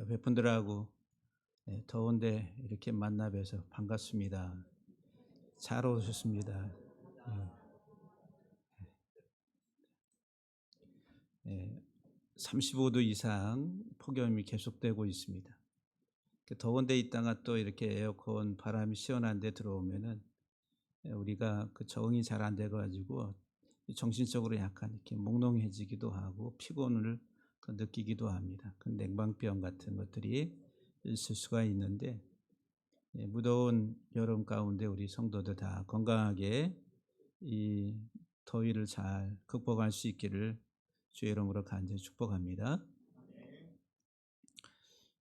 옆에 분들하고 더운데 이렇게 만나 뵈서 반갑습니다. 잘 오셨습니다. 예, 35도 이상 폭염이 계속되고 있습니다. 더운 데 있다가 또 이렇게 에어컨 바람이 시원한 데 들어오면은 우리가 그 적응이 잘 안 돼 가지고 정신적으로 약간 이렇게 몽롱해지기도 하고 피곤을 그 느끼기도 합니다. 그 냉방병 같은 것들이 있을 수가 있는데 무더운 여름 가운데 우리 성도들 다 건강하게 이 더위를 잘 극복할 수 있기를 주의 이름으로 간절히 축복합니다.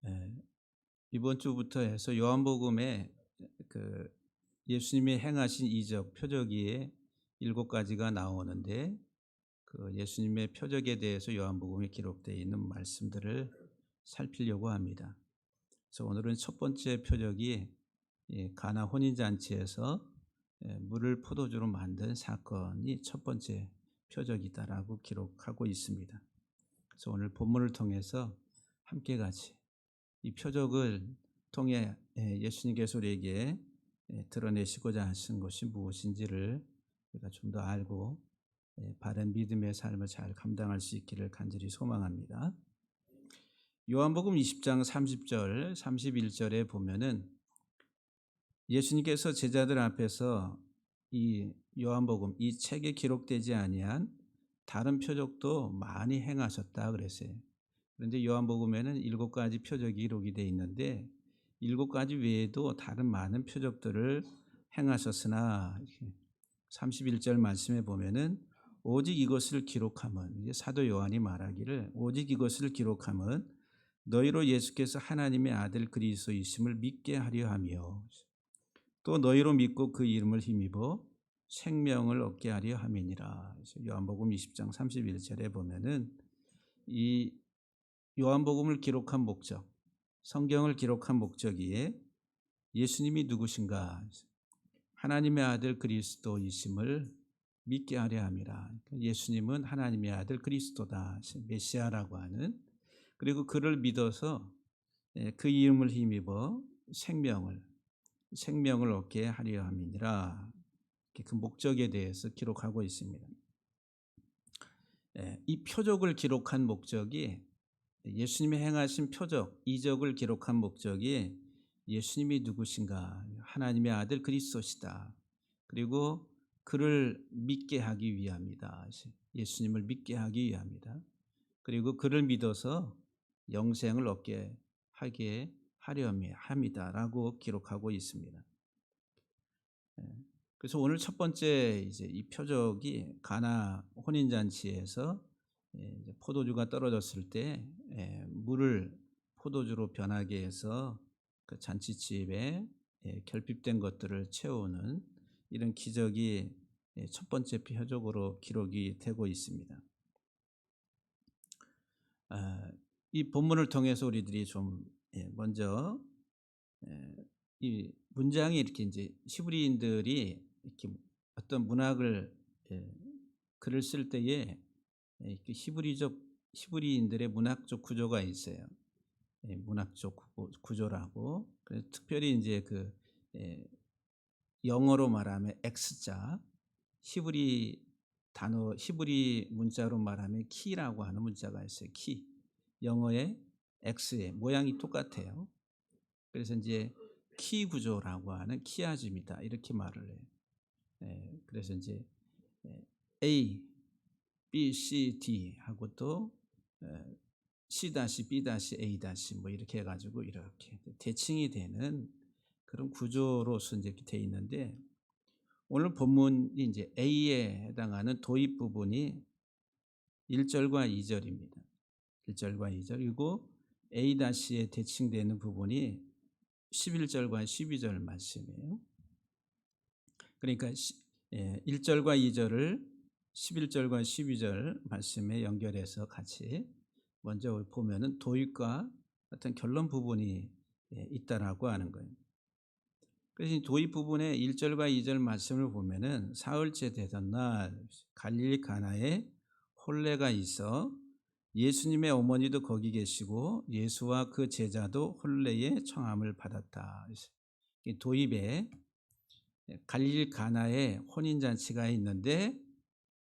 예, 이번 주부터 해서 요한복음에 그 예수님이 행하신 이적 표적이 7가지가 나오는데 그 예수님의 표적에 대해서 요한복음에 기록되어 있는 말씀들을 살피려고 합니다. 그래서 오늘은 첫 번째 표적이 가나 혼인잔치에서 물을 포도주로 만든 사건이 첫 번째 표적이다라고 기록하고 있습니다. 그래서 오늘 본문을 통해서 함께 같이 이 표적을 통해 예수님께서 우리에게 드러내시고자 하신 것이 무엇인지를 우리가 좀 더 알고 바른 믿음의 삶을 잘 감당할 수 있기를 간절히 소망합니다. 요한복음 20장 30절, 31절에 보면은 예수님께서 제자들 앞에서 이 요한복음 이 책에 기록되지 아니한 다른 표적도 많이 행하셨다 그랬어요. 그런데 요한복음에는 7가지 표적이 기록이 되어 있는데 7가지 외에도 다른 많은 표적들을 행하셨으나 31절 말씀에 보면은 오직 이것을 기록함은 사도 요한이 말하기를 오직 이것을 기록함은 너희로 예수께서 하나님의 아들 그리스도이심을 믿게 하려 하며 또 너희로 믿고 그 이름을 힘입어 생명을 얻게 하려 함이니라. 요한복음 20장 31절에 보면은 이 요한복음을 기록한 목적, 성경을 기록한 목적이 예수님이 누구신가? 하나님의 아들 그리스도이심을 믿게 하려 함이라. 예수님은 하나님의 아들 그리스도다. 메시아라고 하는. 그리고 그를 믿어서 그 이름을 힘입어 생명을 얻게 하려 함이니라. 그 목적에 대해서 기록하고 있습니다. 이 표적을 기록한 목적이 예수님이 행하신 표적, 이적을 기록한 목적이 예수님이 누구신가? 하나님의 아들 그리스도시다. 그리고 그를 믿게 하기 위함이다. 예수님을 믿게 하기 위함이다. 그리고 그를 믿어서 영생을 얻게 하게 하려 함이다라고 기록하고 있습니다. 그래서 오늘 첫 번째 이제 이 표적이 가나 혼인 잔치에서 이제 포도주가 떨어졌을 때 물을 포도주로 변하게 해서 그 잔치집에 결핍된 것들을 채우는 이런 기적이 첫 번째 표적으로 기록이 되고 있습니다. 이 본문을 통해서 우리들이 좀 먼저 이 문장이 이렇게 이제 히브리인들이 이렇게 어떤 문학을 글을 쓸 때에 히브리인들의 문학적 구조가 있어요. 문학적 구조라고. 그래서 특별히 이제 그 영어로 말하면 X자, 히브리 문자로 말하면 키라고 하는 문자가 있어요. 키. 영어의 X의 모양이 똑같아요. 그래서 이제 키 구조라고 하는 키아즘이다 이렇게 말을 해요. 그래서 이제 A, B, C, D 하고 또 C B A 뭐 이렇게 해가지고 이렇게 대칭이 되는 그런 구조로서 이제 이렇게 돼 있는데 오늘 본문이 이제 A에 해당하는 도입 부분이 1절과 2절입니다. 1절과 2절 그리고 A-에 대칭되는 부분이 11절과 12절 말씀이에요. 그러니까 1절과 2절을 11절과 12절 말씀에 연결해서 같이 먼저 보면은 도입과 어떤 결론 부분이 있다라고 하는 거예요. 그래서 도입 부분의 1절과 2절 말씀을 보면은 사흘째 되던 날 갈릴리 가나에 혼례가 있어 예수님의 어머니도 거기 계시고 예수와 그 제자도 혼례의 청함을 받았다. 이 도입에 갈릴 가나에 혼인 잔치가 있는데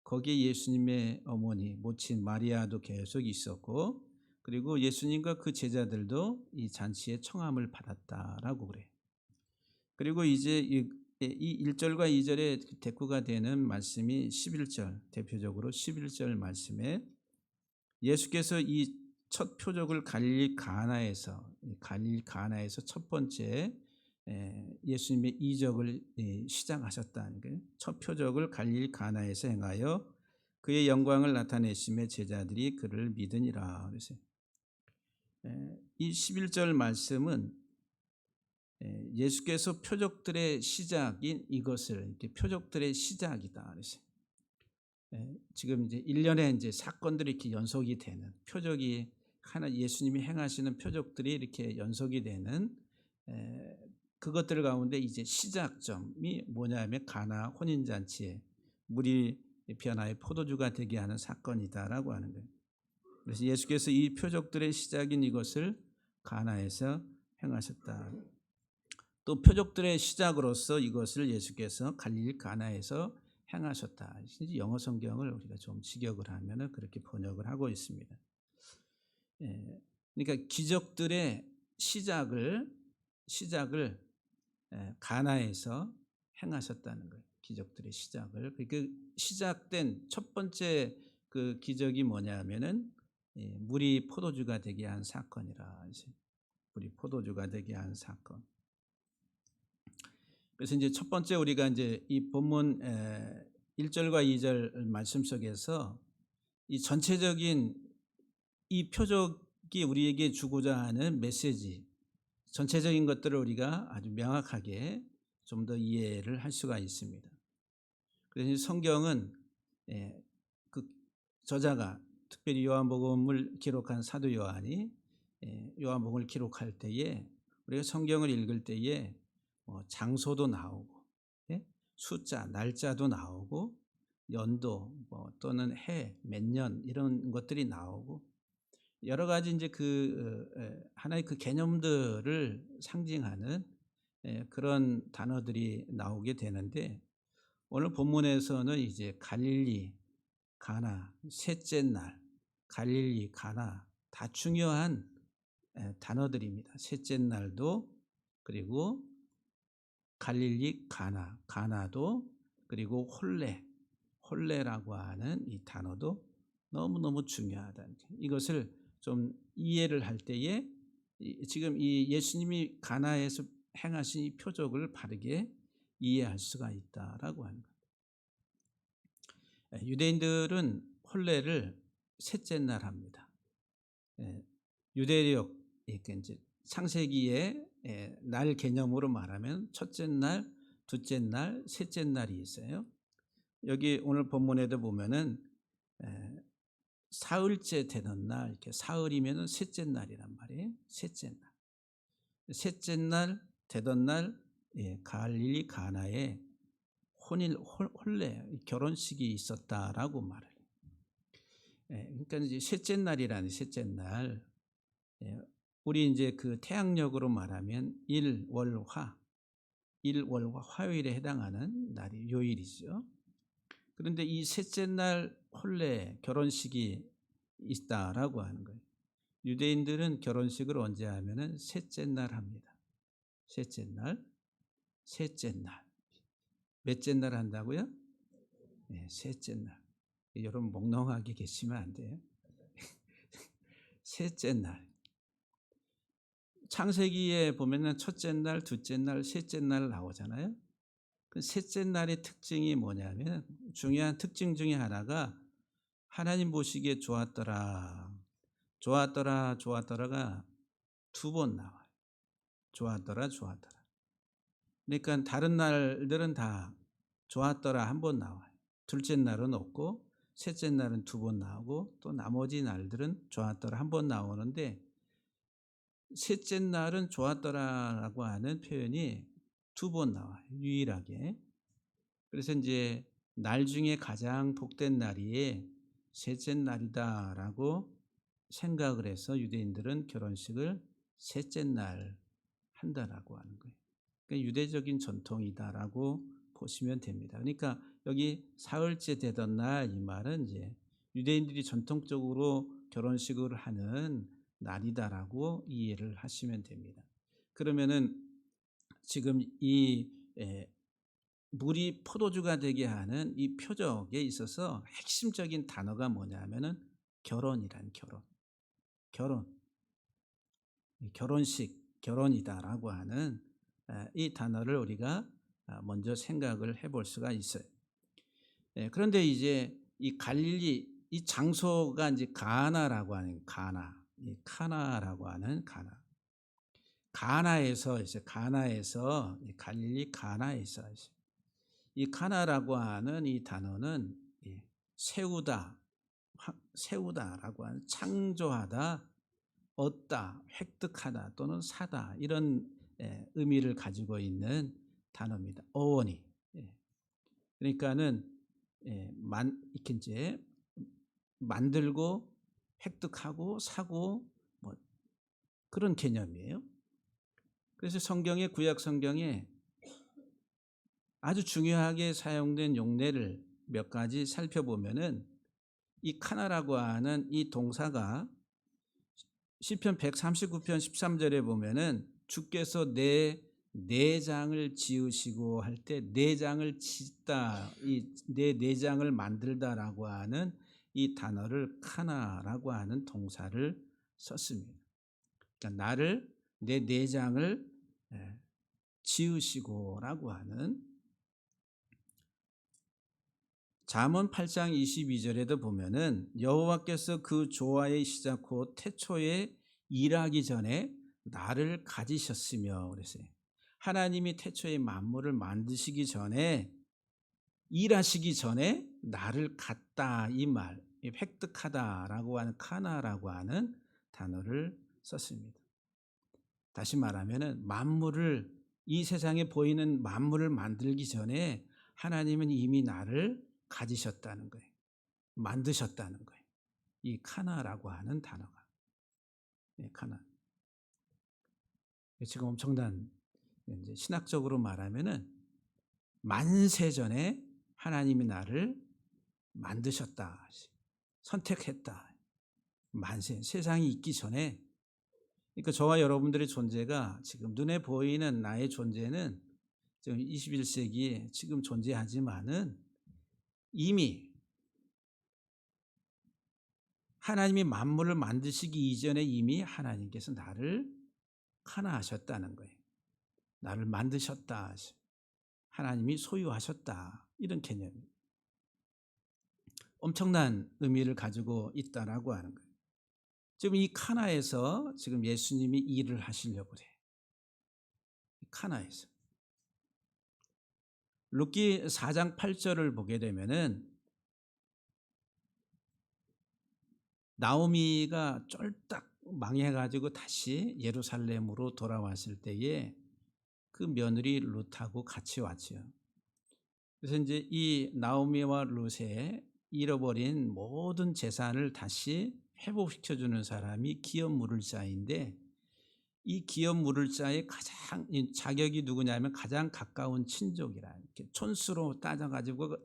거기에 예수님의 어머니 모친 마리아도 계속 있었고, 그리고 예수님과 그 제자들도 이 잔치에 청함을 받았다라고 그래요. 그리고 이제 이 1절과 2절에 대꾸가 되는 말씀이 11절, 대표적으로 11절 말씀에 예수께서 이 첫 표적을 갈릴 가나에서 첫 번째 예수님의 이적을 시작하셨다는 거예요. 첫 표적을 갈릴 가나에서 행하여 그의 영광을 나타내심에 제자들이 그를 믿으니라. 그래서 이 11절 말씀은 예수께서 표적들의 시작인 이것을 이렇게 표적들의 시작이다. 그래서 지금 이제 1년에 이제 사건들이 이렇게 연속이 되는 표적이 하나, 예수님이 행하시는 표적들이 이렇게 연속이 되는 그것들 가운데 이제 시작점이 뭐냐면 가나 혼인 잔치에 물이 변하여 포도주가 되게 하는 사건이다라고 하는 거예요. 그래서 예수께서 이 표적들의 시작인 이것을 가나에서 행하셨다. 또 표적들의 시작으로서 이것을 예수께서 갈릴 가나에서 행하셨다. 영어 성경을 우리가 좀 직역을 하면 그렇게 번역을 하고 있습니다. 그러니까 기적들의 시작을 가나에서 행하셨다는 거예요. 기적들의 시작을. 그 시작된 첫 번째 그 기적이 뭐냐면은 물이 포도주가 되게 한 사건이라. 물이 포도주가 되게 한 사건. 그래서 이제 첫 번째 우리가 이제 이 본문 1절과 2절 말씀 속에서 이 전체적인 이 표적이 우리에게 주고자 하는 메시지, 전체적인 것들을 우리가 아주 명확하게 좀 더 이해를 할 수가 있습니다. 그래서 성경은 그 저자가 특별히 요한복음을 기록한 사도 요한이 요한복음을 기록할 때에 우리가 성경을 읽을 때에 장소도 나오고 숫자, 날짜도 나오고 연도 또는 해, 몇 년 이런 것들이 나오고 여러 가지 이제 그 하나의 그 개념들을 상징하는 그런 단어들이 나오게 되는데 오늘 본문에서는 이제 갈릴리, 가나, 셋째 날, 갈릴리, 가나 다 중요한 단어들입니다. 셋째 날도 그리고 갈릴리, 가나, 가나도 그리고 혼례라고 하는 이 단어도 너무너무 중요하다는 이것을 좀 이해를 할 때에 지금 이 예수님이 가나에서 행하신 이 표적을 바르게 이해할 수가 있다라고 하는 거예요. 유대인들은 혼례를 셋째 날 합니다. 유대력 이제 창세기의 날 개념으로 말하면 첫째 날, 둘째 날, 셋째 날이 있어요. 여기 오늘 본문에도 보면은 사흘째 되는 날, 이렇게 사흘이면은 셋째 날이란 말이에요. 셋째 날. 셋째 날 되던 날 갈릴리 가나에 혼례 결혼식이 있었다라고 말을 해요. 그러니까 이제 셋째 날이라는 셋째 날 우리 이제 그 태양력으로 말하면 일월화 화요일에 해당하는 날이 요일이죠. 그런데 이 셋째 날 혼례 결혼식이 있다라고 하는 거예요. 유대인들은 결혼식을 언제 하면은 셋째 날 합니다. 셋째 날. 몇째 날 한다고요? 네, 셋째 날. 여러분 몽롱하게 계시면 안 돼요. 셋째 날. 창세기에 보면은 첫째 날, 둘째 날, 셋째 날 나오잖아요. 그 셋째 날의 특징이 뭐냐면 중요한 특징 중에 하나가 하나님 보시기에 좋았더라가 두 번 나와요. 좋았더라. 그러니까 다른 날들은 다 좋았더라 한 번 나와요. 둘째 날은 없고 셋째 날은 두 번 나오고 또 나머지 날들은 좋았더라 한 번 나오는데 셋째 날은 좋았더라라고 하는 표현이 두 번 나와요. 유일하게. 그래서 이제 날 중에 가장 복된 날이 셋째 날이다라고 생각을 해서 유대인들은 결혼식을 셋째 날 한다라고 하는 거예요. 그러니까 유대적인 전통이다라고 보시면 됩니다. 그러니까 여기 사흘째 되던 날 이 말은 이제 유대인들이 전통적으로 결혼식을 하는 날이다라고 이해를 하시면 됩니다. 그러면은 지금 이 물이 포도주가 되게 하는 이 표적에 있어서 핵심적인 단어가 뭐냐면은 결혼이란 결혼. 결혼. 결혼식, 결혼이다라고 하는 이 단어를 우리가 먼저 생각을 해볼 수가 있어요. 그런데 이제 이 갈릴리 이 장소가 이제 가나라고 하는 가나, 이 카나라고 하는 가나. 가나에서 이제 가나에서 이 갈릴리 가나에서 이 가나라고 하는 이 단어는 세우다, 세우다라고 하는 창조하다, 얻다, 획득하다 또는 사다 이런 의미를 가지고 있는 단어입니다. 어원이. 그러니까는 이렇게 이제 만들고 획득하고 사고 뭐 그런 개념이에요. 그래서 성경의 구약 성경에 아주 중요하게 사용된 용례를 몇 가지 살펴보면은 이 카나라고 하는 이 동사가 시편 139편 13절에 보면은 주께서 내 내장을 지으시고 할 때 내장을 짓다, 이 내 내장을 만들다라고 하는 이 단어를 카나라고 하는 동사를 썼습니다. 그러니까 나를 내 내장을 지으시고라고 하는 잠언 8장 22절에도 보면은 여호와께서 그 조화의 시작 곧 태초에 일하기 전에 나를 가지셨으며 그랬어요. 하나님이 태초에 만물을 만드시기 전에 일하시기 전에 나를 갖다 이 말, 획득하다라고 하는 카나라고 하는 단어를 썼습니다. 다시 말하면은 만물을 이 세상에 보이는 만물을 만들기 전에 하나님은 이미 나를 가지셨다는 거예요. 만드셨다는 거예요. 이 카나라고 하는 단어가. 카나. 지금 엄청난 이제 신학적으로 말하면은 만세 전에 하나님이 나를 만드셨다. 선택했다. 만세. 세상이 있기 전에. 그러니까 저와 여러분들의 존재가 지금 눈에 보이는 나의 존재는 지금 21세기에 지금 존재하지만은 이미 하나님이 만물을 만드시기 이전에 이미 하나님께서 나를 하나하셨다는 거예요. 나를 만드셨다. 하나님이 소유하셨다. 이런 개념입니다. 엄청난 의미를 가지고 있다라고 하는 거예요. 지금 이 카나에서 지금 예수님이 일을 하시려고 그래요. 카나에서. 룻기 4장 8절을 보게 되면은 나오미가 쫄딱 망해가지고 다시 예루살렘으로 돌아왔을 때에 그 며느리 룻하고 같이 왔죠. 그래서 이제 이 나오미와 룻의 잃어버린 모든 재산을 다시 회복시켜주는 사람이 기업 무를자인데 이 기업 무를자의 가장 자격이 누구냐면 가장 가까운 친족이라 이렇게 촌수로 따져가지고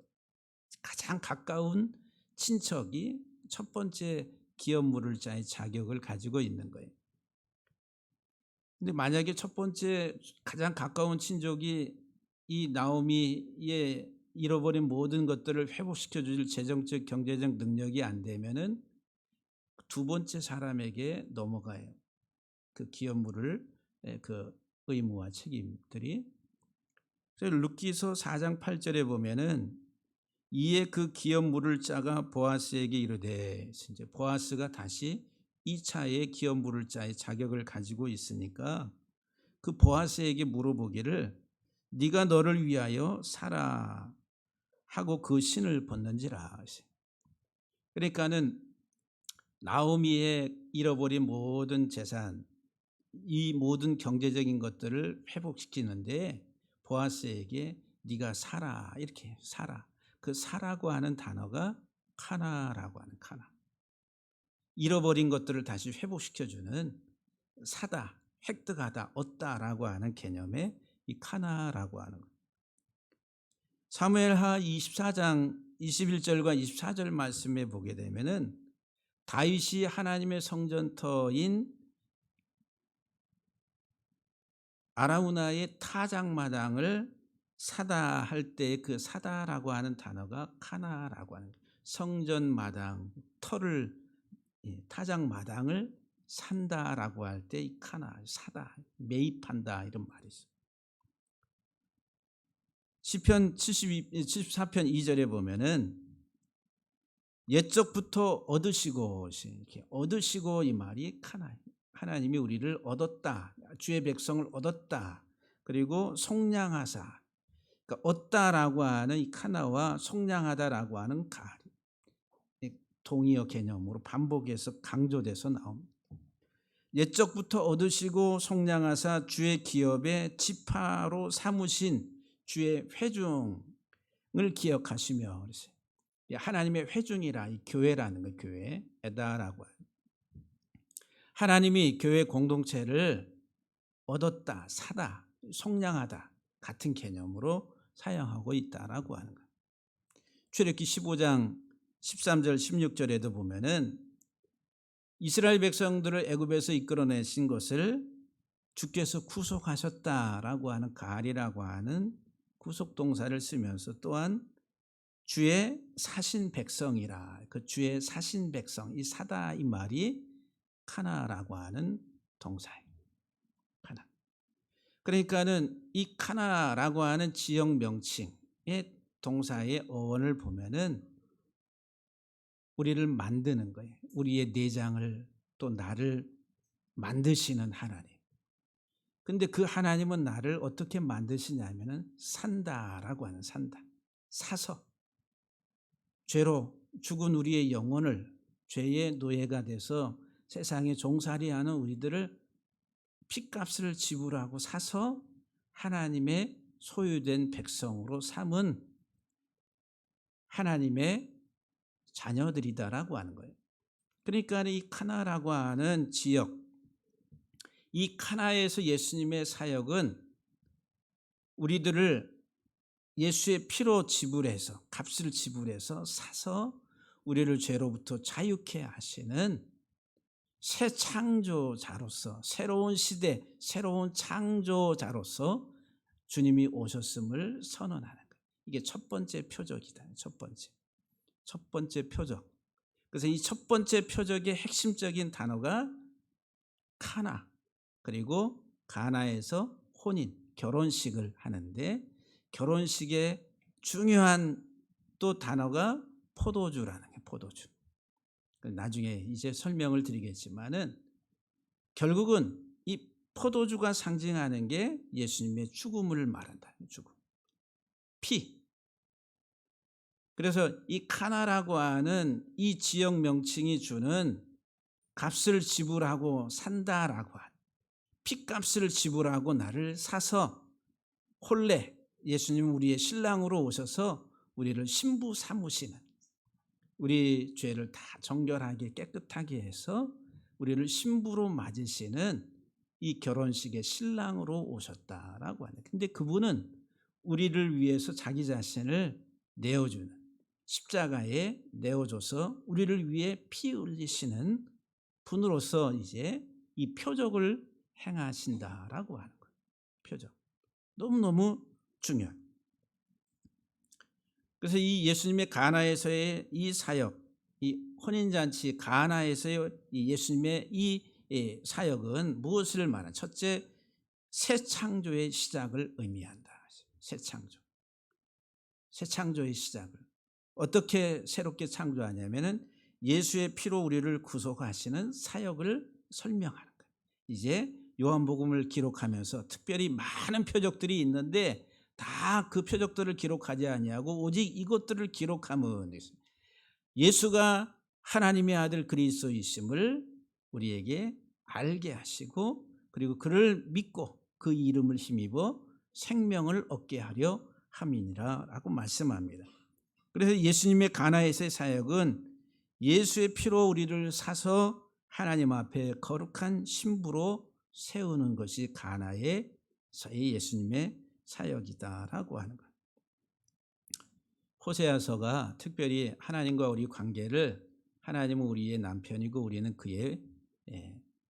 가장 가까운 친척이 첫 번째 기업 무를자의 자격을 가지고 있는 거예요. 근데 만약에 첫 번째 가장 가까운 친족이 이 나오미의 잃어버린 모든 것들을 회복시켜 줄 재정적 경제적 능력이 안 되면은 두 번째 사람에게 넘어가요. 그 기업물을 그 의무와 책임들이. 그래서 룻기서 4장 8절에 보면은 이에 그 기업 물을 자가 보아스에게 이르되 이제 보아스가 다시 2차의 기업 물을 자의 자격을 가지고 있으니까 그 보아스에게 물어보기를 네가 너를 위하여 사라 하고 그 신을 벗는지라. 그러니까는 나오미의 잃어버린 모든 재산 이 모든 경제적인 것들을 회복시키는데 보아스에게 네가 사라 이렇게 사라. 그 사라고 하는 단어가 카나라고 하는 카나. 잃어버린 것들을 다시 회복시켜주는 사다, 획득하다, 얻다라고 하는 개념의 이 카나라고 하는 것. 사무엘하 24장 21절과 24절 말씀에 보게 되면은 다윗이 하나님의 성전터인 아라우나의 타작마당을 사다 할 때 그 사다라고 하는 단어가 카나라고 하는 거예요. 성전마당, 터를 타작마당을 산다라고 할 때 이 카나, 사다, 매입한다 이런 말이 있어요. 시편 74편 2절에 보면은 옛적부터 얻으시고 이렇게 얻으시고 이 말이 카나. 하나님이 우리를 얻었다. 주의 백성을 얻었다. 그리고 속량하사. 그러니까 얻다라고 하는 이 카나와 속량하다라고 하는 동의어 개념으로 반복해서 강조돼서 나옵니다. 옛적부터 얻으시고 속량하사 주의 기업의 지파로 삼으신 주의 회중을 기억하시며 그랬어요. 하나님의 회중이라 이 교회라는 거 교회에다라고 해요. 하나님이 교회 공동체를 얻었다, 사다, 속량하다 같은 개념으로 사용하고 있다라고 하는 거예요. 출애굽기 15장 13절 16절에도 보면은 이스라엘 백성들을 애굽에서 이끌어내신 것을 주께서 구속하셨다라고 하는 가리라고 하는 구속 동사를 쓰면서 또한 주의 사신 백성이라 그 주의 사신 백성 이 사다 이 말이 카나라고 하는 동사예요. 카나. 그러니까는 이 카나라고 하는 지역 명칭의 동사의 어원을 보면은 우리를 만드는 거예요. 우리의 내장을 또 나를 만드시는 하나님. 근데 그 하나님은 나를 어떻게 만드시냐면은 산다라고 하는 산다. 사서 죄로 죽은 우리의 영혼을 죄의 노예가 돼서 세상에 종살이하는 우리들을 핏값을 지불하고 사서 하나님의 소유된 백성으로 삼은 하나님의 자녀들이다라고 하는 거예요. 그러니까 이 카나라고 하는 지역, 이 카나에서 예수님의 사역은 우리들을 예수의 피로 지불해서 값을 지불해서 사서 우리를 죄로부터 자유케 하시는 새 창조자로서 새로운 시대, 새로운 창조자로서 주님이 오셨음을 선언하는 거예요. 이게 첫 번째 표적이다. 첫 번째 표적. 그래서 이 첫 번째 표적의 핵심적인 단어가 카나, 그리고 가나에서 혼인, 결혼식을 하는데 결혼식의 중요한 또 단어가 포도주라는 게 포도주. 나중에 이제 설명을 드리겠지만은 결국은 이 포도주가 상징하는 게 예수님의 죽음을 말한다. 죽음. 피. 그래서 이 카나라고 하는 이 지역 명칭이 주는 값을 지불하고 산다라고 하는 피값을 지불하고 나를 사서 혼례 예수님은 우리의 신랑으로 오셔서 우리를 신부 삼으시는 우리 죄를 다 정결하게 깨끗하게 해서 우리를 신부로 맞으시는 이 결혼식의 신랑으로 오셨다라고 하는. 근데 그분은 우리를 위해서 자기 자신을 내어주는 십자가에 내어줘서 우리를 위해 피 흘리시는 분으로서 이제 이 표적을 행하신다라고 하는 거예요. 표적. 너무너무 중요해요. 그래서 이 예수님의 가나에서의 이 사역, 이 혼인잔치 가나에서의 이 예수님의 이 사역은 무엇을 말하는? 첫째, 새 창조의 시작을 의미한다. 새 창조. 새 창조의 시작을. 어떻게 새롭게 창조하냐면은 예수의 피로 우리를 구속하시는 사역을 설명하는 거예요. 이제 요한복음을 기록하면서 특별히 많은 표적들이 있는데 다 그 표적들을 기록하지 아니하고 오직 이것들을 기록함은 예수가 하나님의 아들 그리스도이심을 우리에게 알게 하시고 그리고 그를 믿고 그 이름을 힘입어 생명을 얻게 하려 함이니라 라고 말씀합니다. 그래서 예수님의 가나에서의 사역은 예수의 피로 우리를 사서 하나님 앞에 거룩한 신부로 세우는 것이 가나에서의 예수님의 사역이다라고 하는 거예요. 호세아서가 특별히 하나님과 우리 관계를 하나님은 우리의 남편이고 우리는 그의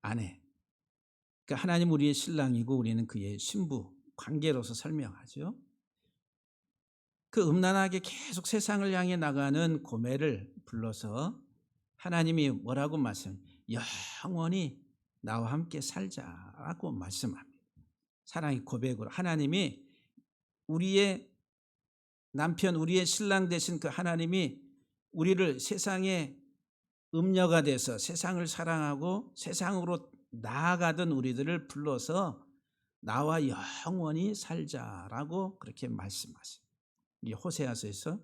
아내, 그러니까 하나님은 우리의 신랑이고 우리는 그의 신부 관계로서 설명하죠. 그 음란하게 계속 세상을 향해 나가는 고멜을 불러서 하나님이 뭐라고 영원히 나와 함께 살자라고 말씀합니다. 사랑의 고백으로 하나님이 우리의 남편, 우리의 신랑 되신 그 하나님이 우리를 세상의 음녀가 돼서 세상을 사랑하고 세상으로 나아가던 우리들을 불러서 나와 영원히 살자라고 그렇게 말씀하세요. 이게 호세아서에서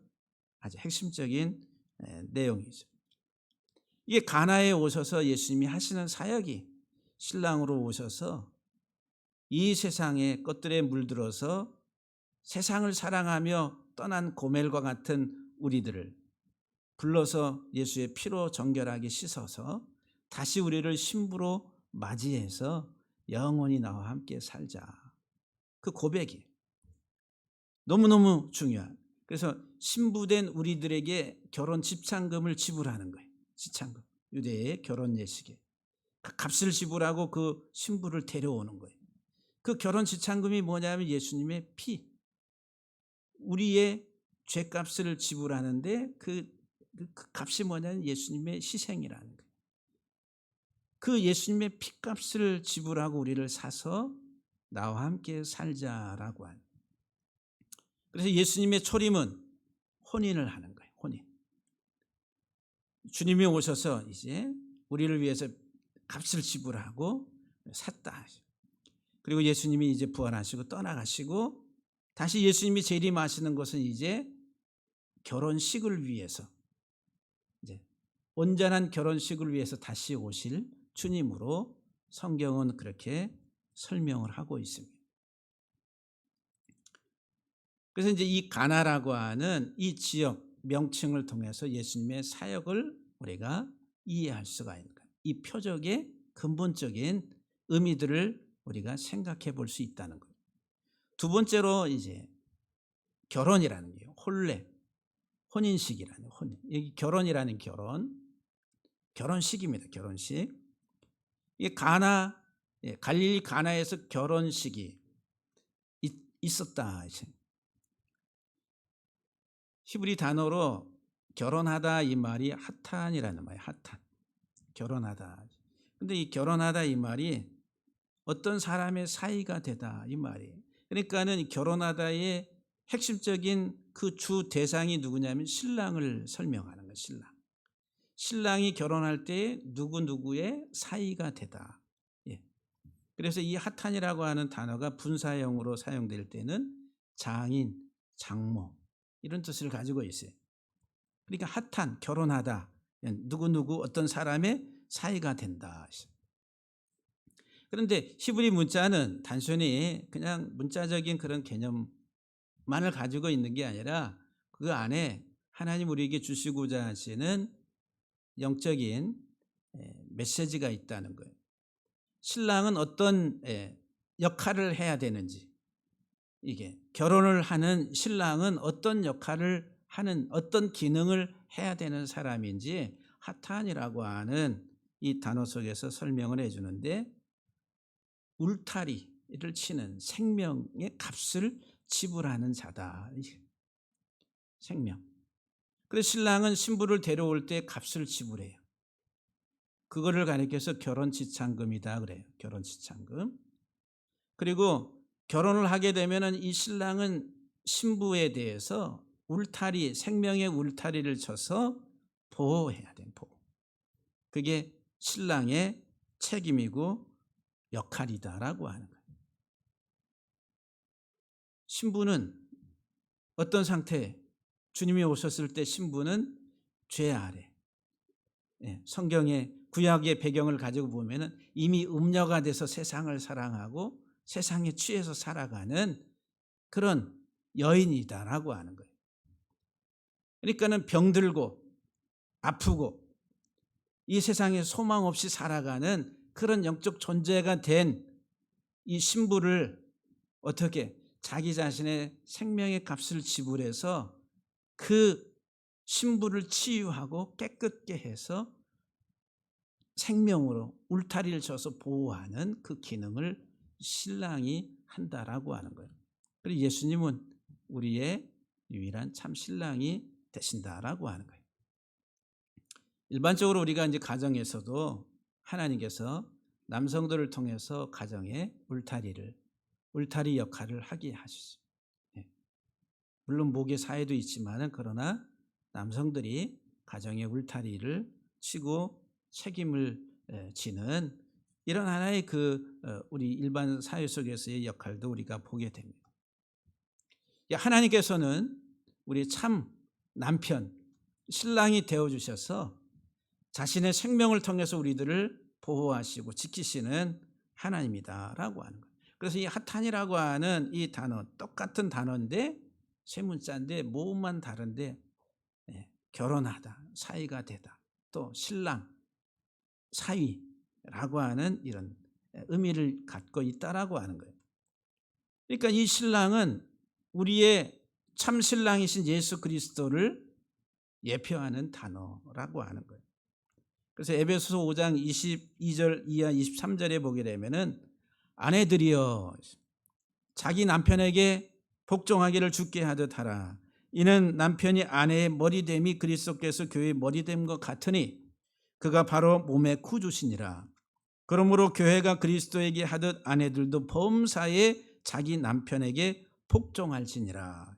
아주 핵심적인 내용이죠. 이게 가나에 오셔서 예수님이 하시는 사역이 신랑으로 오셔서 이 세상의 것들에 물들어서 세상을 사랑하며 떠난 고멜과 같은 우리들을 불러서 예수의 피로 정결하게 씻어서 다시 우리를 신부로 맞이해서 영원히 나와 함께 살자. 그 고백이 너무너무 중요한. 그래서 신부된 우리들에게 결혼 집창금을 지불하는 거예요. 집창금. 유대의 결혼 예식에 그 값을 지불하고 그 신부를 데려오는 거예요. 그 결혼 집창금이 뭐냐면 예수님의 피, 우리의 죄값을 지불하는데 그 값이 뭐냐면 예수님의 희생이라는 거예요. 그 예수님의 피값을 지불하고 우리를 사서 나와 함께 살자라고 하는. 그래서 예수님의 초림은 혼인을 하는 거예요. 혼인. 주님이 오셔서 이제 우리를 위해서 값을 지불하고 샀다. 그리고 예수님이 이제 부활하시고 떠나가시고 다시 예수님이 재림하시는 것은 이제 결혼식을 위해서, 이제 온전한 결혼식을 위해서 다시 오실 주님으로 성경은 그렇게 설명을 하고 있습니다. 그래서 이제 이 가나라고 하는 이 지역 명칭을 통해서 예수님의 사역을 우리가 이해할 수가 있는 거예요. 이 표적의 근본적인 의미들을 우리가 생각해 볼 수 있다는 거예요. 두 번째로 이제 결혼이라는 게 혼례, 혼인식이라는 혼인. 여기 결혼이라는 결혼식입니다. 결혼식. 이 가나, 갈릴리 가나에서 결혼식이 있었다. 히브리 단어로 결혼하다 이 말이 하탄이라는 말이에요. 하탄. 결혼하다. 근데 이 결혼하다 이 말이 어떤 사람의 사이가 되다 이 말이에요. 그러니까는 결혼하다의 핵심적인 그 주 대상이 누구냐면 신랑을 설명하는 거예요. 신랑. 신랑이 결혼할 때 누구누구의 사이가 되다. 예. 그래서 이 하탄이라고 하는 단어가 분사형으로 사용될 때는 장인, 장모 이런 뜻을 가지고 있어요. 그러니까 하탄, 결혼하다, 누구누구 어떤 사람의 사이가 된다. 그런데 히브리 문자는 단순히 그냥 문자적인 그런 개념만을 가지고 있는 게 아니라 그 안에 하나님 우리에게 주시고자 하시는 영적인 메시지가 있다는 거예요. 신랑은 어떤 역할을 해야 되는지, 이게 결혼을 하는 신랑은 어떤 역할을 하는, 어떤 기능을 해야 되는 사람인지 하탄이라고 하는 이 단어 속에서 설명을 해주는데, 울타리를 치는 생명의 값을 지불하는 자다. 생명. 그래서 신랑은 신부를 데려올 때 값을 지불해요. 그거를 가리켜서 결혼 지참금이다 그래요. 결혼 지참금. 그리고 결혼을 하게 되면은 이 신랑은 신부에 대해서 울타리, 생명의 울타리를 쳐서 보호해야 돼. 보호. 그게 신랑의 책임이고 역할이다라고 하는 거예요. 신부는 어떤 상태? 주님이 오셨을 때 신부는 죄 아래. 성경의 구약의 배경을 가지고 보면은 이미 음녀가 돼서 세상을 사랑하고 세상에 취해서 살아가는 그런 여인이다라고 하는 거예요. 그러니까는 병들고 아프고 이 세상에 소망 없이 살아가는 그런 영적 존재가 된 이 신부를 어떻게 자기 자신의 생명의 값을 지불해서 그 신부를 치유하고 깨끗게 해서 생명으로 울타리를 쳐서 보호하는 그 기능을 신랑이 한다라고 하는 거예요. 그리고 예수님은 우리의 유일한 참 신랑이 되신다라고 하는 거예요. 일반적으로 우리가 이제 가정에서도 하나님께서 남성들을 통해서 가정의 울타리 역할을 하게 하시죠. 물론 목의 사회도 있지만은 그러나 남성들이 가정의 울타리를 치고 책임을 지는 이런 하나의 우리 일반 사회 속에서의 역할도 우리가 보게 됩니다. 하나님께서는 우리 참 남편, 신랑이 되어 주셔서 자신의 생명을 통해서 우리들을 보호하시고 지키시는 하나님이다라고 하는 거예요. 그래서 이 핫한이라고 하는 이 단어, 똑같은 단어인데 세 문자인데 모음만 다른데 결혼하다, 사위가 되다, 또 신랑, 사위라고 하는 이런 의미를 갖고 있다라고 하는 거예요. 그러니까 이 신랑은 우리의 참 신랑이신 예수 그리스도를 예표하는 단어라고 하는 거예요. 그래서 에베소서 5장 22절 이하 23절에 보게 되면은 아내들이여 자기 남편에게 복종하기를 주께 하듯 하라. 이는 남편이 아내의 머리됨이 그리스도께서 교회의 머리됨과 같으니 그가 바로 몸의 구주시니라. 그러므로 교회가 그리스도에게 하듯 아내들도 범사에 자기 남편에게 복종할지니라.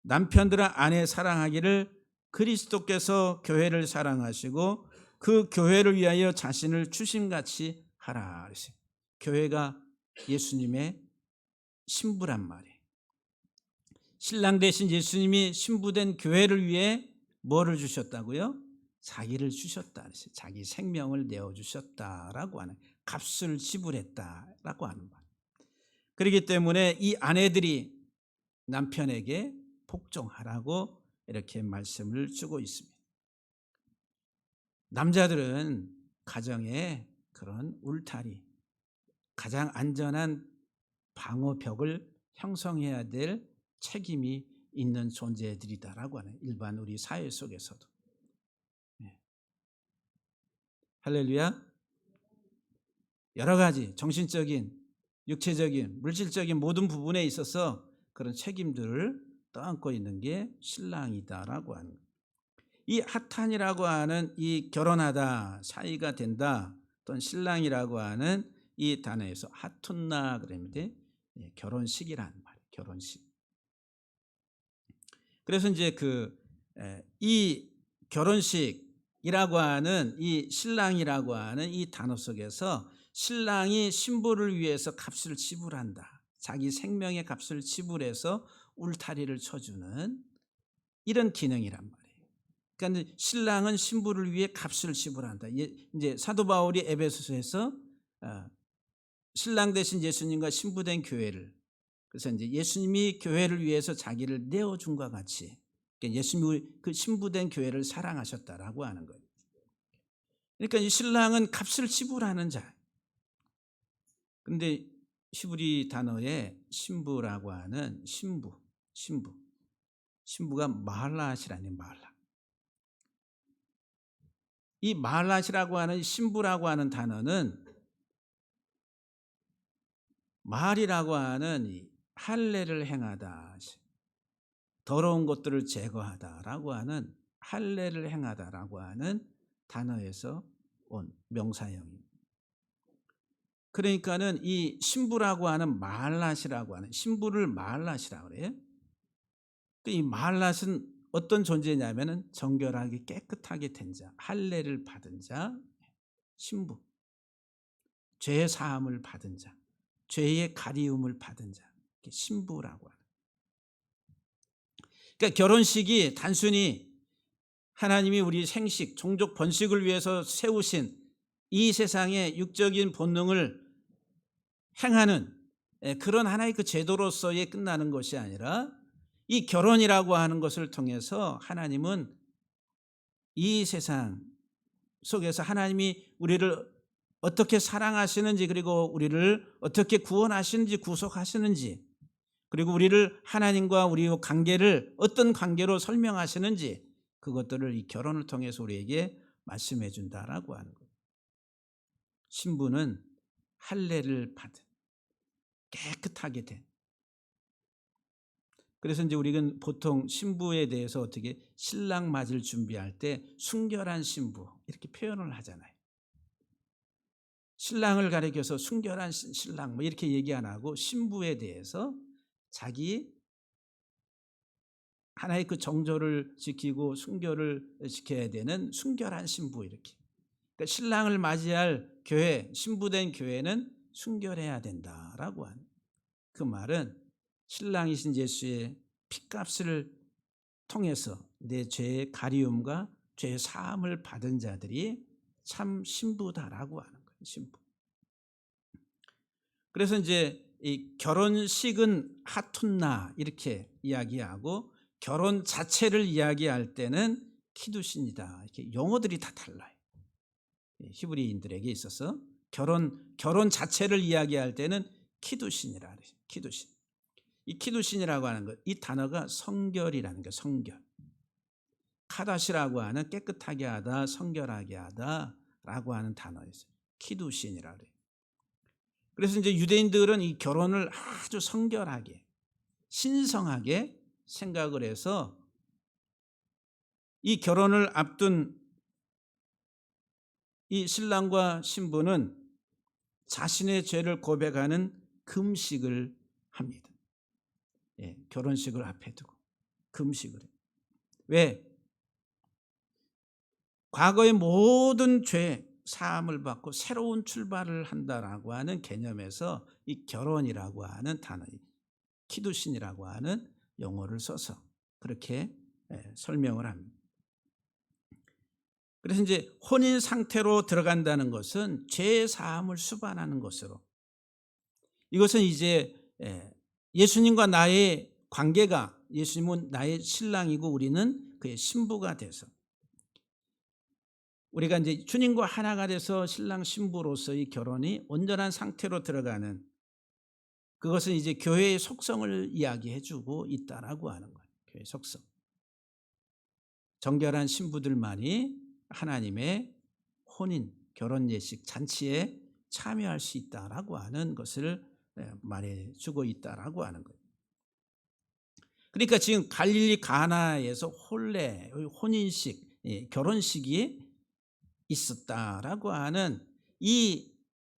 남편들아 아내 사랑하기를 그리스도께서 교회를 사랑하시고 그 교회를 위하여 자신을 주심같이 하라. 교회가 예수님의 신부란 말이에요. 신랑 대신 예수님이 신부된 교회를 위해 뭐를 주셨다고요? 자기를 주셨다. 자기 생명을 내어주셨다라고 하는, 값을 지불했다라고 하는 말. 그렇기 때문에 이 아내들이 남편에게 복종하라고 이렇게 말씀을 주고 있습니다. 남자들은 가정에 그런 울타리, 가장 안전한 방어벽을 형성해야 될 책임이 있는 존재들이다라고 하는, 일반 우리 사회 속에서도. 할렐루야. 여러 가지 정신적인, 육체적인, 물질적인 모든 부분에 있어서 그런 책임들을 떠안고 있는 게 신랑이다라고 하는 거예요. 이 핫한이라고 하는 이 결혼하다, 사이가 된다, 또는 신랑이라고 하는 이 단어에서 하툰나 그랬는데 결혼식이라는 말이에요. 결혼식. 그래서 이제 이 결혼식이라고 하는 이 신랑이라고 하는 이 단어 속에서 신랑이 신부를 위해서 값을 지불한다. 자기 생명의 값을 지불해서 울타리를 쳐주는 이런 기능이란 말이에요. 그러니까 신랑은 신부를 위해 값을 지불한다. 이제 사도 바울이 에베소서에서 신랑 대신 예수님과 신부된 교회를, 그래서 이제 예수님이 교회를 위해서 자기를 내어준과 같이 예수님이 그 신부된 교회를 사랑하셨다라고 하는 거예요. 그러니까 이 신랑은 값을 지불하는 자. 그런데 히브리 단어에 신부라고 하는 신부가 마할랏이라는 마할랏. 이 마할랏이라고 하는 신부라고 하는 단어는 마할이라고 하는 할례를 행하다, 더러운 것들을 제거하다라고 하는, 할례를 행하다라고 하는 단어에서 온 명사형입니다. 그러니까는 이 신부라고 하는 마할랏이라고 하는, 신부를 마할랏이라고 그래요. 이 마할랏은 어떤 존재냐면은 정결하게 깨끗하게 된 자, 할례를 받은 자, 신부, 죄의 사함을 받은 자, 죄의 가리움을 받은 자, 신부라고 하는. 그러니까 결혼식이 단순히 하나님이 우리 생식, 종족 번식을 위해서 세우신 이 세상의 육적인 본능을 행하는 그런 하나의 그 제도로서의 끝나는 것이 아니라, 이 결혼이라고 하는 것을 통해서 하나님은 이 세상, 속에서 하나님이 우리를 어떻게 사랑하시는지, 그리고 우리를 어떻게 구원하시는지, 구속하시는지, 그리고 우리를 하나님과 우리의 관계를 어떤 관계로 설명하시는지, 그것들을 이 결혼을 통해서 우리에게 말씀해 준다라고 하는 거예요. 신부는 할례를 받은, 깨끗하게 된. 그래서 이제 우리는 보통 신부에 대해서 어떻게 신랑 맞을 준비할 때 순결한 신부 이렇게 표현을 하잖아요. 신랑을 가리켜서 순결한 신랑 뭐 이렇게 얘기 안 하고, 신부에 대해서 자기 하나의 그 정조를 지키고 순결을 지켜야 되는 순결한 신부, 이렇게. 그러니까 신랑을 맞이할 교회, 신부된 교회는 순결해야 된다라고 하는, 그 말은 신랑이신 예수의 피값을 통해서 내 죄의 가리움과 죄의 사함을 받은 자들이 참 신부다라고 하는 거예요. 신부. 그래서 이제 이 결혼식은 하툰나 이렇게 이야기하고, 결혼 자체를 이야기할 때는 키두신이다, 이렇게 용어들이 다 달라요. 히브리인들에게 있어서 결혼 자체를 이야기할 때는 키두신이라 그래요. 키두신. 이 키두신이라고 하는 것, 이 단어가 성결이라는 거, 성결. 카다시라고 하는 깨끗하게 하다, 성결하게 하다라고 하는 단어였어요. 키두신이라 그래요. 그래서 이제 유대인들은 이 결혼을 아주 성결하게, 신성하게 생각을 해서 이 결혼을 앞둔 이 신랑과 신부는 자신의 죄를 고백하는 금식을 합니다. 결혼식을 앞에 두고 금식을 해요. 왜? 과거의 모든 죄 사함을 받고 새로운 출발을 한다라고 하는 개념에서 이 결혼이라고 하는 단어, 키두신이라고 하는 용어를 써서 그렇게 설명을 합니다. 그래서 이제 혼인 상태로 들어간다는 것은 죄 사함을 수반하는 것으로, 이것은 이제 예수님과 나의 관계가, 예수님은 나의 신랑이고 우리는 그의 신부가 돼서, 우리가 이제 주님과 하나가 돼서 신랑 신부로서의 결혼이 온전한 상태로 들어가는, 그것은 이제 교회의 속성을 이야기해 주고 있다라고 하는 거예요. 교회의 속성. 정결한 신부들만이 하나님의 혼인, 결혼 예식 잔치에 참여할 수 있다라고 하는 것을 말해 주고 있다라고 하는 거예요. 그러니까 지금 갈릴리 가나에서 혼례, 혼인식, 결혼식이 있었다라고 하는 이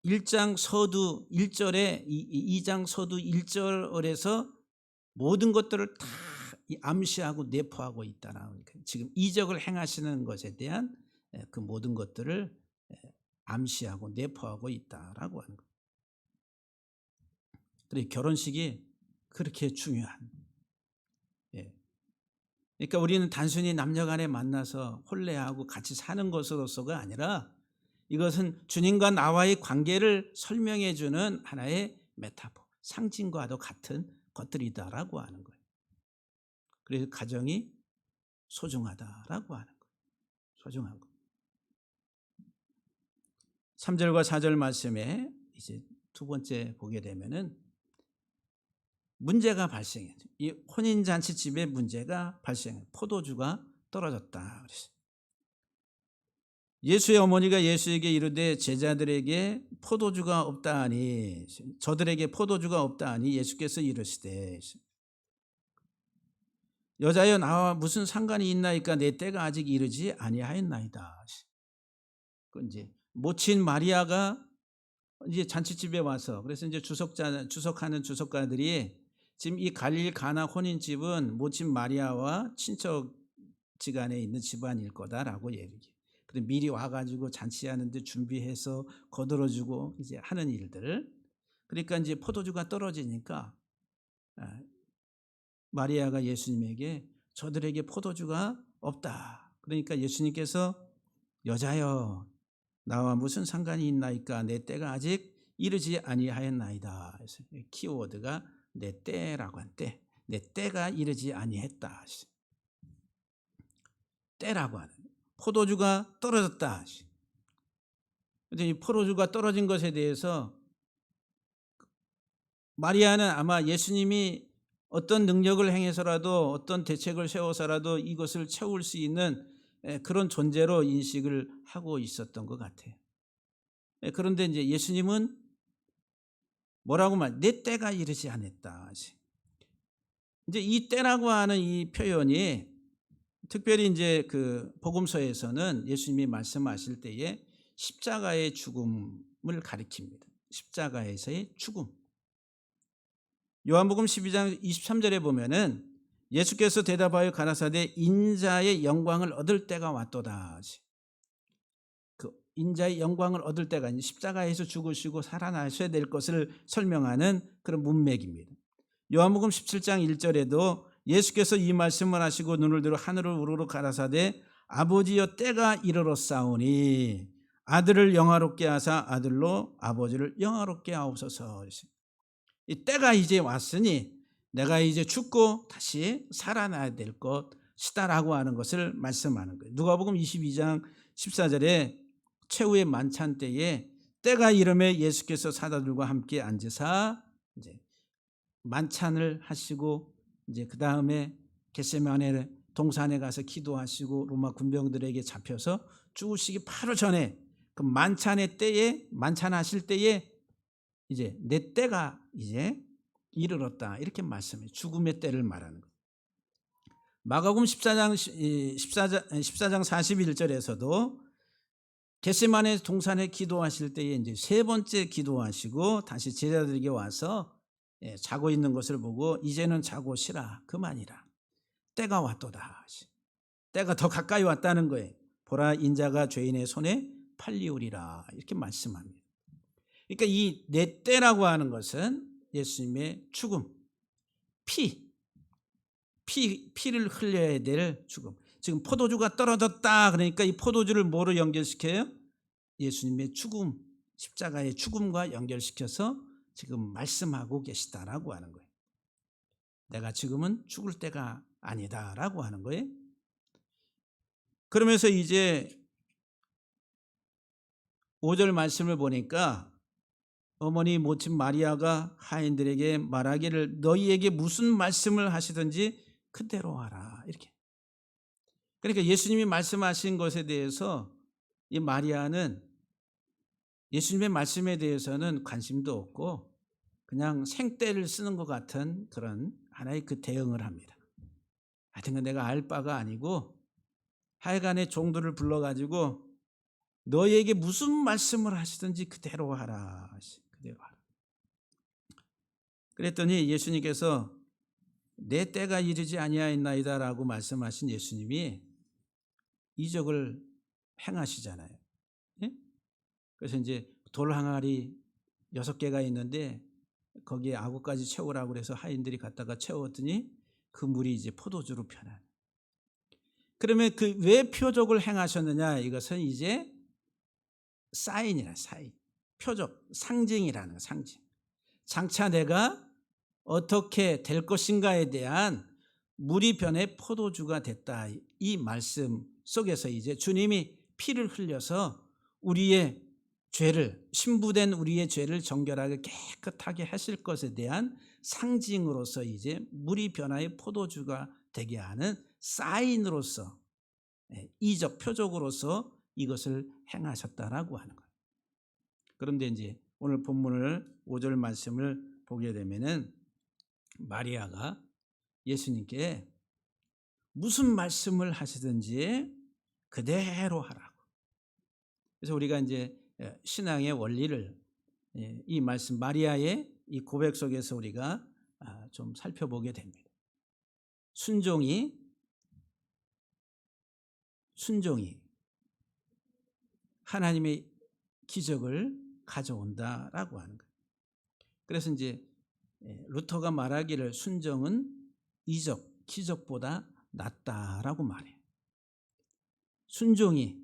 1장 서두 1절에 2장 서두 1절에서 모든 것들을 다 암시하고 내포하고 있다라는 거예요. 지금 이적을 행하시는 것에 대한 그 모든 것들을 암시하고 내포하고 있다라고 하는 거예요. 그래서 결혼식이 그렇게 중요한. 그러니까 우리는 단순히 남녀간에 만나서 혼례하고 같이 사는 것으로서가 아니라, 이것은 주님과 나와의 관계를 설명해 주는 하나의 메타포, 상징과도 같은 것들이다라고 하는 거예요. 그래서 가정이 소중하다라고 하는 거예요. 소중한 거. 3절과 4절 말씀에 이제 두 번째 보게 되면은 문제가 발생해요. 이 혼인잔치집에 문제가 발생해요. 포도주가 떨어졌다. 예수의 어머니가 예수에게 이르되 제자들에게 포도주가 없다 하니, 저들에게 포도주가 없다 하니 예수께서 이르시되, 여자여 나와 무슨 상관이 있나이까, 내 때가 아직 이르지 아니하였나이다. 그 이제 모친 마리아가 이제 잔치집에 와서, 그래서 이제 주석하는 주석가들이 지금 이 갈릴 가나 혼인집은 모친 마리아와 친척지간에 있는 집안일 거다라고 얘기해요. 그래서 미리 와가지고 잔치하는데 준비해서 거들어주고 이제 하는 일들. 그러니까 이제 포도주가 떨어지니까 마리아가 예수님에게 저들에게 포도주가 없다. 그러니까 예수님께서 여자여 나와 무슨 상관이 있나이까, 내 때가 아직 이르지 아니하였나이다. 그래서 키워드가 내 때라고 한 때, 내 때가 이르지 아니했다. 때라고 하는, 포도주가 떨어졌다. 근데 이 포도주가 떨어진 것에 대해서 마리아는 아마 예수님이 어떤 능력을 행해서라도 어떤 대책을 세워서라도 이것을 채울 수 있는 그런 존재로 인식을 하고 있었던 것 같아요. 그런데 이제 예수님은 뭐라고 내 때가 이르지 않았다. 이제 이 때라고 하는 이 표현이 특별히 이제 그 복음서에서는 예수님이 말씀하실 때에 십자가의 죽음을 가리킵니다. 십자가에서의 죽음. 요한복음 12장 23절에 보면은 예수께서 대답하여 가라사대 인자의 영광을 얻을 때가 왔도다. 그 인자의 영광을 얻을 때가 아니라 십자가에서 죽으시고 살아나셔야 될 것을 설명하는 그런 문맥입니다. 요한복음 17장 1절에도 예수께서 이 말씀을 하시고 눈을 들어 하늘을 우러러 가라사대 아버지여 때가 이르렀사오니 아들을 영화롭게 하사 아들로 아버지를 영화롭게 하옵소서. 이 때가 이제 왔으니 내가 이제 죽고 다시 살아나야 될 것이다라고 하는 것을 말씀하는 거예요. 누가복음 22장 14절에 최후의 만찬 때에 때가 이름에 예수께서 사도들과 함께 앉으사 이제 만찬을 하시고 이제 그 다음에 겟세마네 동산에 가서 기도하시고 로마 군병들에게 잡혀서 죽으시기 바로 전에 그 만찬의 때에 만찬하실 때에 이제 내 때가 이제 이르렀다 이렇게 말씀해요. 죽음의 때를 말하는 거예요. 마가복음 14장 41절에서도 겟세마네 동산에 기도하실 때에 이제 세 번째 기도하시고 다시 제자들에게 와서 자고 있는 것을 보고 이제는 자고 쉬라 그만이라 때가 왔도다. 때가 더 가까이 왔다는 거예요. 보라 인자가 죄인의 손에 팔리우리라 이렇게 말씀합니다. 그러니까 이 내 때라고 하는 것은 예수님의 죽음, 피를 흘려야 될 죽음. 지금 포도주가 떨어졌다 그러니까 이 포도주를 뭐로 연결시켜요? 예수님의 죽음, 십자가의 죽음과 연결시켜서 지금 말씀하고 계시다라고 하는 거예요. 내가 지금은 죽을 때가 아니다라고 하는 거예요. 그러면서 이제 5절 말씀을 보니까 어머니 모친 마리아가 하인들에게 말하기를 너희에게 무슨 말씀을 하시든지 그대로 하라 이렇게. 그러니까 예수님이 말씀하신 것에 대해서 이 마리아는 예수님의 말씀에 대해서는 관심도 없고 그냥 생떼를 쓰는 것 같은 그런 하나의 그 대응을 합니다. 하여튼 내가 알 바가 아니고 하여간에 종들을 불러가지고 너희에게 무슨 말씀을 하시든지 그대로 하라. 그대로 하라. 그랬더니 예수님께서 내 때가 이르지 아니하였나이다 라고 말씀하신 예수님이 이적을 행하시잖아요. 예? 그래서 이제 돌 항아리 6개가 있는데 거기에 아구까지 채우라고 그래서 하인들이 갔다가 채웠더니 그 물이 이제 포도주로 변한. 그러면 그 왜 표적을 행하셨느냐? 이것은 이제 사인이라 사인. 표적, 상징이라는 상징. 장차 내가 어떻게 될 것인가에 대한 물이 변해 포도주가 됐다. 이 말씀 속에서 이제 주님이 피를 흘려서 우리의 죄를 신부된 우리의 죄를 정결하게 깨끗하게 하실 것에 대한 상징으로서 이제 물이 변화의 포도주가 되게 하는 사인으로서 이적 표적으로서 이것을 행하셨다라고 하는 거예요. 그런데 이제 오늘 본문을 5절 말씀을 보게 되면은 마리아가 예수님께 무슨 말씀을 하시든지 그대로 하라고. 그래서 우리가 이제 신앙의 원리를 이 말씀 마리아의 이 고백 속에서 우리가 좀 살펴보게 됩니다. 순종이 하나님의 기적을 가져온다라고 하는 거예요. 그래서 이제 루터가 말하기를 순종은 이적, 기적보다 낫다라고 말해요. 순종이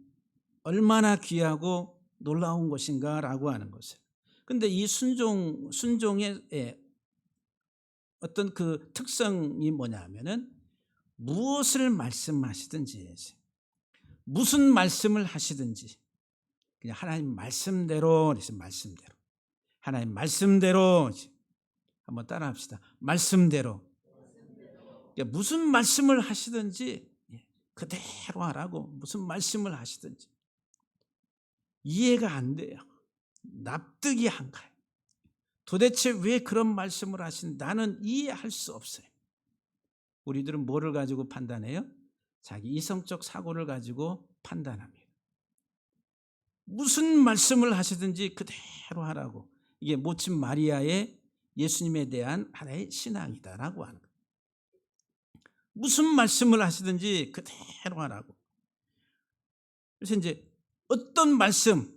얼마나 귀하고 놀라운 것인가라고 하는 것을. 그런데 이 순종의 어떤 그 특성이 뭐냐면은 무엇을 말씀하시든지 무슨 말씀을 하시든지 그냥 하나님 말씀대로, 말씀대로. 하나님 말씀대로. 한번 따라합시다. 말씀대로. 그러니까 무슨 말씀을 하시든지 그대로 하라고. 무슨 말씀을 하시든지 이해가 안 돼요. 납득이 안 가요. 도대체 왜 그런 말씀을 하신 나는 이해할 수 없어요. 우리들은 뭐를 가지고 판단해요? 자기 이성적 사고를 가지고 판단합니다. 무슨 말씀을 하시든지 그대로 하라고. 이게 모친 마리아의 예수님에 대한 하나의 신앙이다라고 하는 거예요. 무슨 말씀을 하시든지 그대로 하라고. 그래서 이제 어떤 말씀,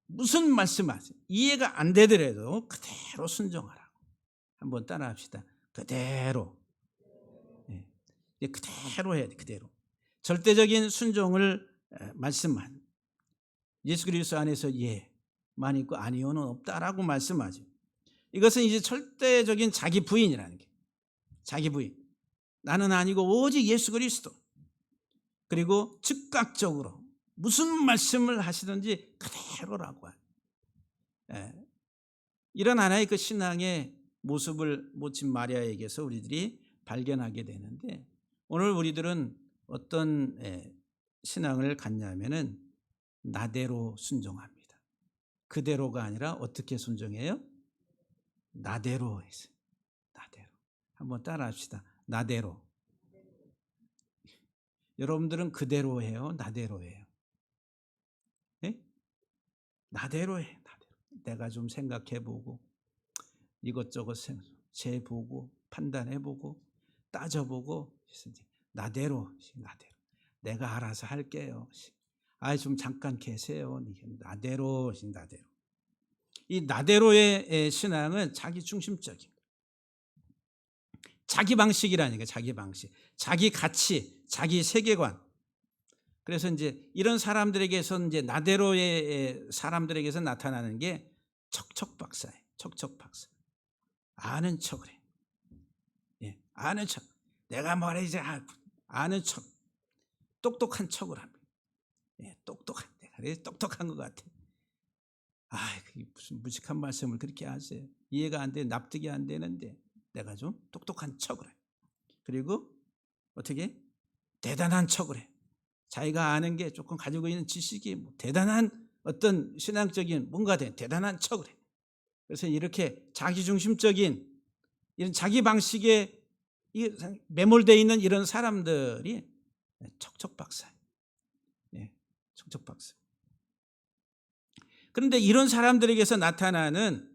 무슨 말씀하세요? 이해가 안 되더라도 그대로 순종하라고. 한번 따라합시다. 그대로. 네. 그대로 해야 돼. 그대로. 절대적인 순종을 말씀한 예수 그리스도 안에서 예만 있고 아니요는 없다라고 말씀하죠. 이것은 이제 절대적인 자기 부인이라는 게. 자기 부인. 나는 아니고 오직 예수 그리스도. 그리고 즉각적으로 무슨 말씀을 하시든지 그대로라고 해요. 이런 하나의 그 신앙의 모습을 모친 마리아에게서 우리들이 발견하게 되는데, 오늘 우리들은 어떤 신앙을 갖냐면은 나대로 순종합니다. 그대로가 아니라 어떻게 순종해요? 나대로 했어요. 나대로. 한번 따라합시다. 나대로. 여러분들은 그대로 해요? 나대로 해요? 네? 나대로 해. 나대로. 내가 좀 생각해보고 이것저것 재보고 판단해보고 따져보고 나대로. 나대로. 내가 알아서 할게요. 좀 잠깐 계세요. 나대로. 나대로. 이 나대로의 신앙은 자기 중심적인, 자기 방식이라니까. 자기 방식, 자기 가치, 자기 세계관. 그래서 이제 이런 사람들에게서 이제 나대로의 사람들에게서 나타나는 게 척척박사예요. 척척박사. 아는 척을 해. 아는 척. 내가 말이지 아는 척. 똑똑한 척을 합니다. 똑똑한. 내가 똑똑한 것 같아. 무슨 무식한 말씀을 그렇게 하세요. 이해가 안 돼, 납득이 안 되는데 내가 좀 똑똑한 척을 해. 그리고 어떻게? 대단한 척을 해. 자기가 아는 게 조금 가지고 있는 지식이 대단한 어떤 신앙적인 뭔가 대단한 척을 해. 그래서 이렇게 자기중심적인 이런 자기 방식에 매몰되어 있는 이런 사람들이 척척박사예요. 척척박사. 그런데 이런 사람들에게서 나타나는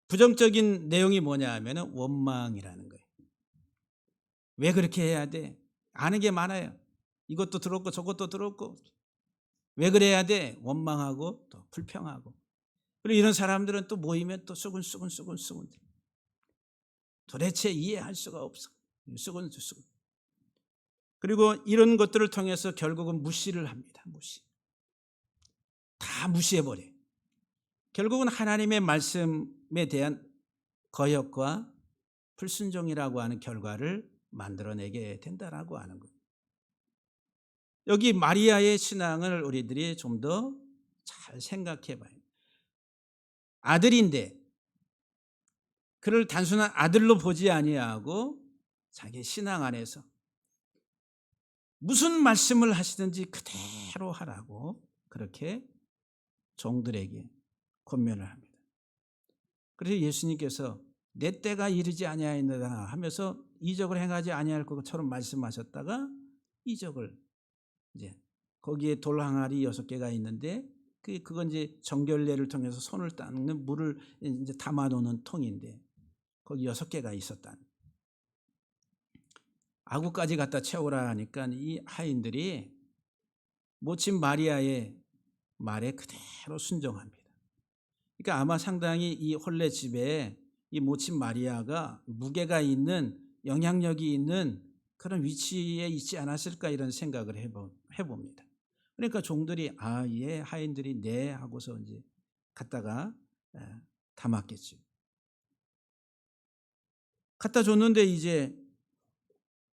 부정적인 내용이 뭐냐 하면 원망이라는 거예요. 왜 그렇게 해야 돼? 아는 게 많아요. 이것도 들었고 저것도 들었고 왜 그래야 돼? 원망하고 또 불평하고. 그리고 이런 사람들은 또 모이면 또 수근수근 도대체 이해할 수가 없어. 수근수근. 그리고 이런 것들을 통해서 결국은 무시를 합니다. 무시. 다 무시해버려요. 결국은 하나님의 말씀에 대한 거역과 불순종이라고 하는 결과를 만들어내게 된다라고 하는 거예요. 여기 마리아의 신앙을 우리들이 좀 더 잘 생각해 봐요. 아들인데 그를 단순한 아들로 보지 아니하고 자기 신앙 안에서 무슨 말씀을 하시든지 그대로 하라고 그렇게 종들에게 권면을 합니다. 그래서 예수님께서 내 때가 이르지 아니하였느냐 하면서 이적을 행하지 아니할 것처럼 말씀하셨다가 이적을 이제 거기에 돌 항아리 6개가 있는데 그건 이제 정결례를 통해서 손을 닦는 물을 이제 담아놓는 통인데 거기 6개가 있었다. 아구까지 갖다 채우라 하니까 이 하인들이 모친 마리아의 말에 그대로 순종합니다. 그러니까 아마 상당히 이 혼례 집에 이 모친 마리아가 무게가 있는 영향력이 있는 그런 위치에 있지 않았을까 이런 생각을 해봅니다. 그러니까 종들이 예 하인들이 네 하고서 이제 갖다가 담았겠죠. 갖다 줬는데 이제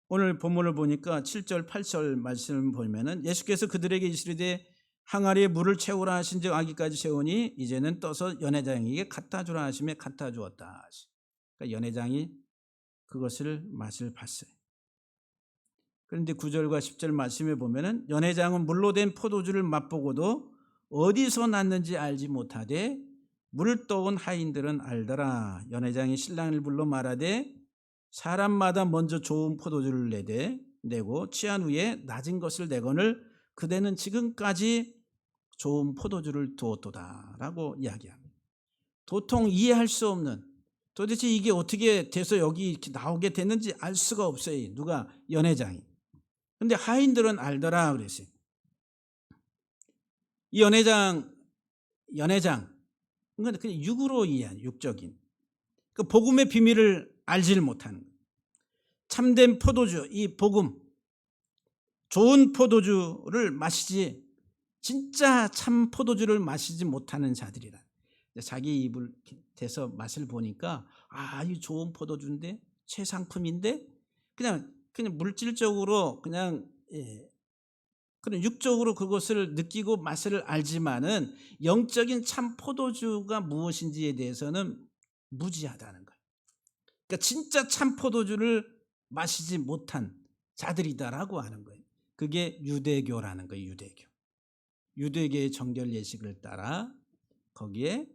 오늘 본문을 보니까 7절 8절 말씀을 보면은 예수께서 그들에게 이르시되 항아리에 물을 채우라 하신즉 아기까지 채우니 이제는 떠서 연회장에게 갖다 주라 하시며 갖다 주었다. 그러니까 연회장이 그것을 맛을 봤어요. 그런데 9절과 10절 말씀에 보면은 연회장은 물로 된 포도주를 맛보고도 어디서 났는지 알지 못하되 물 떠온 하인들은 알더라. 연회장이 신랑을 불러 말하되 사람마다 먼저 좋은 포도주를 내고 취한 후에 낮은 것을 내거늘 그대는 지금까지 좋은 포도주를 두었도다 라고 이야기합니다. 도통 이해할 수 없는, 도대체 이게 어떻게 돼서 여기 이렇게 나오게 됐는지 알 수가 없어요. 누가? 연회장이. 근데 하인들은 알더라 그랬어요. 이 연회장 그건 그냥 육으로 이해한, 육적인 그 복음의 비밀을 알지를 못하는 거예요. 참된 포도주, 이 복음, 좋은 포도주를 마시지, 진짜 참 포도주를 마시지 못하는 자들이라. 자기 입을 대서 맛을 보니까 이 좋은 포도주인데, 최상품인데, 그냥 물질적으로 그냥 그런 육적으로 그것을 느끼고 맛을 알지만은 영적인 참 포도주가 무엇인지에 대해서는 무지하다는 거예요. 그러니까 진짜 참 포도주를 마시지 못한 자들이다라고 하는 거예요. 그게 유대교라는 거예요. 유대교. 유대교의 정결 예식을 따라 거기에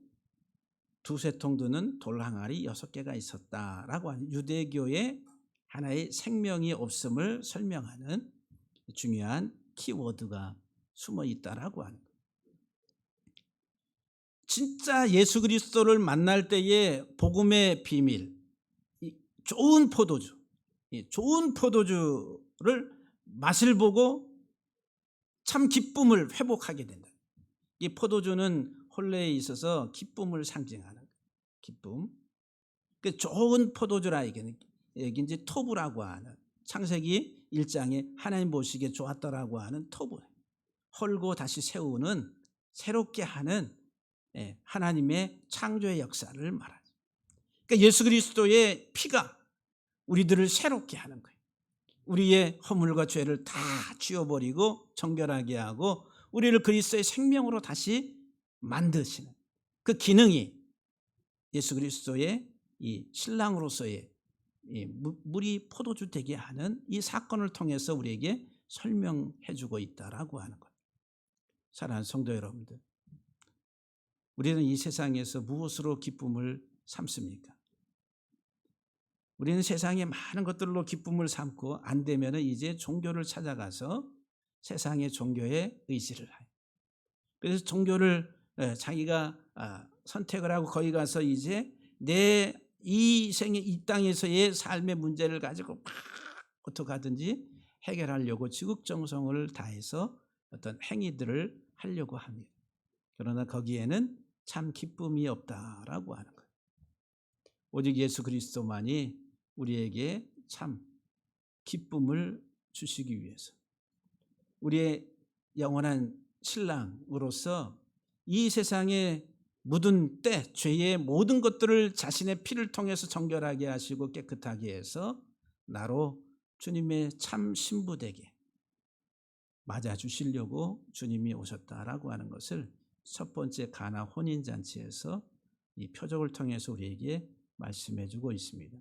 두세 통 드는 돌 항아리 6개가 있었다라고 하는 유대교의 하나의 생명이 없음을 설명하는 중요한 키워드가 숨어 있다라고 하는 거예요. 진짜 예수 그리스도를 만날 때의 복음의 비밀, 좋은 포도주, 좋은 포도주를 맛을 보고 참 기쁨을 회복하게 된다. 이 포도주는 혼례에 있어서 기쁨을 상징하는 기쁨. 그 좋은 포도주라 여기 이제 토부라고 하는, 창세기 1장에 하나님 보시기에 좋았더라고 하는 토부. 헐고 다시 세우는, 새롭게 하는 하나님의 창조의 역사를 말하죠. 그러니까 예수 그리스도의 피가 우리들을 새롭게 하는 거예요. 우리의 허물과 죄를 다 지워버리고 정결하게 하고 우리를 그리스도의 생명으로 다시 만드시는 그 기능이 예수 그리스도의 이 신랑으로서의 물이 포도주 되게 하는 이 사건을 통해서 우리에게 설명해 주고 있다라고 하는 것. 사랑하는 성도 여러분들, 우리는 이 세상에서 무엇으로 기쁨을 삼습니까? 우리는 세상의 많은 것들로 기쁨을 삼고 안 되면 이제 종교를 찾아가서 세상의 종교에 의지를 해요. 그래서 종교를 자기가 선택을 하고 거기 가서 이제 내 이 생의 이 땅에서의 삶의 문제를 가지고 막 어떻게 하든지 해결하려고 지극정성을 다해서 어떤 행위들을 하려고 합니다. 그러나 거기에는 참 기쁨이 없다라고 하는 거예요. 오직 예수 그리스도만이 우리에게 참 기쁨을 주시기 위해서 우리의 영원한 신랑으로서 이 세상에 묻은 때 죄의 모든 것들을 자신의 피를 통해서 정결하게 하시고 깨끗하게 해서 나로 주님의 참 신부되게 맞아주시려고 주님이 오셨다라고 하는 것을 첫 번째 가나 혼인잔치에서 이 표적을 통해서 우리에게 말씀해 주고 있습니다.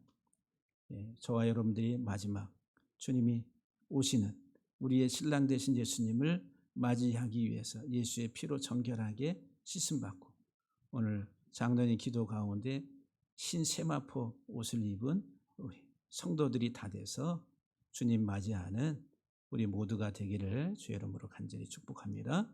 저와 여러분들이 마지막 주님이 오시는 우리의 신랑 되신 예수님을 맞이하기 위해서 예수의 피로 정결하게 씻음받고 오늘 장로님 기도 가운데 흰세마포 옷을 입은 우리 성도들이 다 돼서 주님 맞이하는 우리 모두가 되기를 주의 이름으로 간절히 축복합니다.